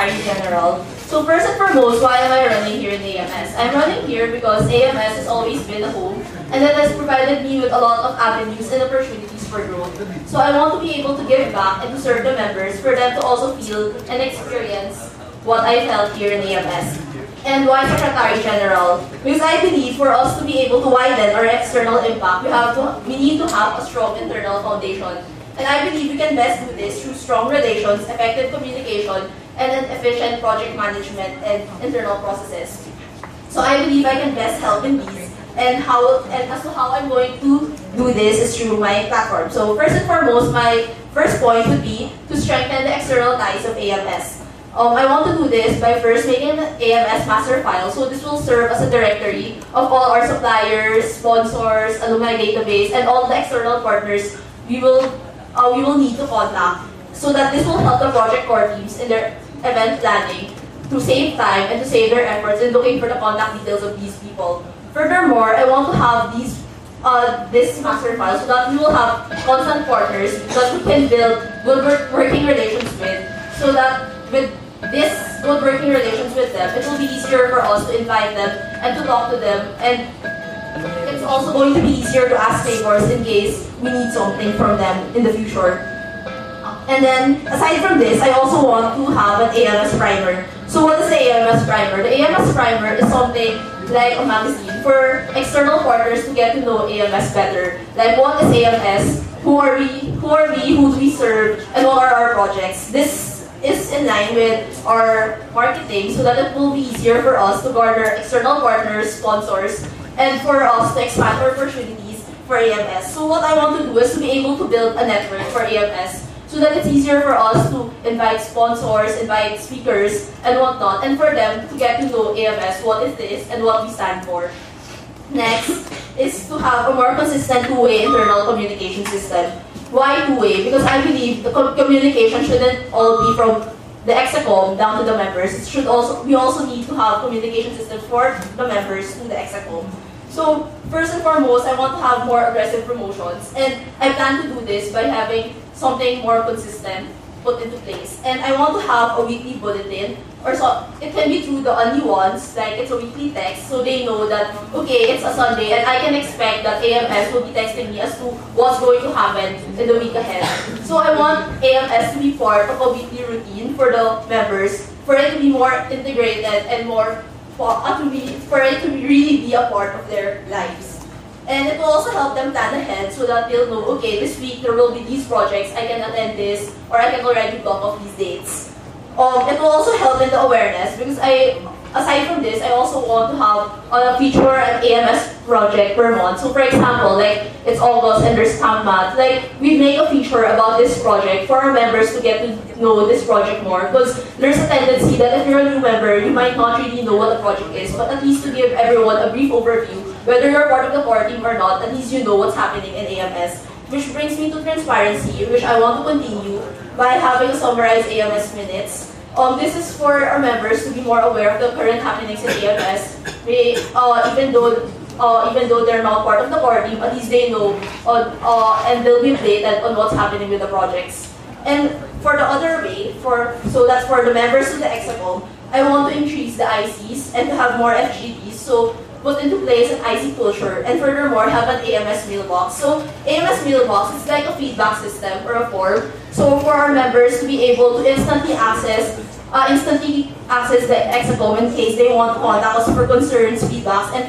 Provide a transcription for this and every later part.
Secretary General. So first and foremost, why am I running here in AMS? I'm running here because AMS has always been a home and it has provided me with a lot of avenues and opportunities for growth. So I want to be able to give back and to serve the members for them to also feel and experience what I felt here in AMS. And why Secretary General? Because I believe for us to be able to widen our external impact, we need to have a strong internal foundation. And I believe we can best do this through strong relations, effective communication, and an efficient project management and internal processes. So I believe I can best help in these. And as to how I'm going to do this is through my platform. So first and foremost, my first point would be to strengthen the external ties of AMS. I want to do this by first making an AMS master file. So this will serve as a directory of all our suppliers, sponsors, alumni database, and all the external partners we will need to contact. So that this will help the project core teams in their event planning to save time and to save their efforts in looking for the contact details of these people. Furthermore, I want to have this master file so that we will have constant partners that we can build good working relations with, so that with this good working relations with them, it will be easier for us to invite them and to talk to them, and it's also going to be easier to ask favors in case we need something from them in the future. And then, aside from this, I also want to have an AMS primer. So what is the AMS primer? The AMS primer is something like a magazine for external partners to get to know AMS better. Like, what is AMS? Who are we? Who do we serve? And what are our projects? This is in line with our marketing so that it will be easier for us to garner external partners, sponsors, and for us to expand our opportunities for AMS. So what I want to do is to be able to build a network for AMS so that it's easier for us to invite sponsors, invite speakers, and whatnot, and for them to get to know AMS, what is this, and what we stand for. Next is to have a more consistent two-way internal communication system. Why two-way? Because I believe the communication shouldn't all be from the Execom down to the members. We also need to have communication systems for the members to the Execom. So first and foremost, I want to have more aggressive promotions, and I plan to do this by having something more consistent put into place. And I want to have a weekly bulletin, or so it can be through the only ones, like it's a weekly text, so they know that, okay, it's a Sunday, and I can expect that AMS will be texting me as to what's going to happen in the week ahead. So I want AMS to be part of a weekly routine for the members, for it to be more integrated and for it to really be a part of their lives. And it will also help them plan ahead so that they'll know, okay, this week there will be these projects, I can attend this, or I can already block off these dates. It will also help in the awareness, because aside from this, I also want to have a feature an AMS project per month. So for example, like it's August and there's Camp Math, like we make a feature about this project for our members to get to know this project more, because there's a tendency that if you're a new member, you might not really know what the project is, but at least to give everyone a brief overview, whether you're part of the core team or not, at least you know what's happening in AMS. Which brings me to transparency, which I want to continue by having a summarized AMS minutes. This is for our members to be more aware of the current happenings in AMS. Even though they're not part of the core team, at least they know and they'll be updated on what's happening with the projects. And for the other way, so that's for the members of the Execom, I want to increase the ICs and to have more FGDs. So put into place an IC culture, and furthermore have an AMS mailbox. So AMS mailbox is like a feedback system or a form. So for our members to be able to instantly access the Execom in case they want to contact us for concerns, feedbacks, and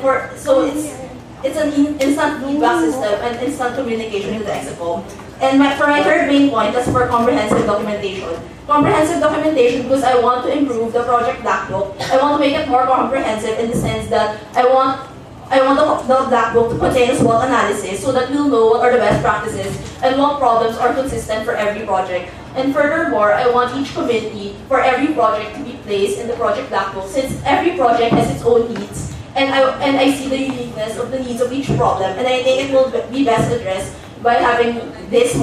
it's an instant feedback system and instant communication with the Execom. And for my third main point, that's for comprehensive documentation. Comprehensive documentation because I want to improve the project black book. I want to make it more comprehensive in the sense that I want the black book to contain a SWOT analysis so that we'll know what are the best practices and what problems are consistent for every project. And furthermore, I want each committee for every project to be placed in the project black book, since every project has its own needs. And I see the uniqueness of the needs of each problem, and I think it will be best addressed by having it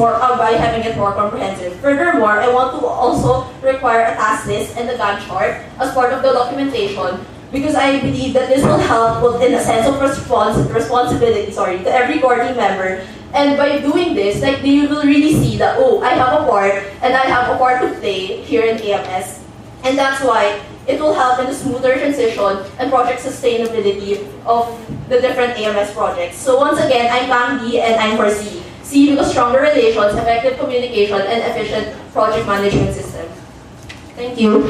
more comprehensive. Furthermore, I want to also require a task list and a Gantt chart as part of the documentation, because I believe that this will help in a sense of responsibility to every core team member. And by doing this, you will really see that, oh, I have a part, and I have a part to play here in AMS. And that's why it will help in the smoother transition and project sustainability of the different AMS projects. So once again, I'm Pam B and I'm for C. C because stronger relations, effective communication, and efficient project management system. Thank you.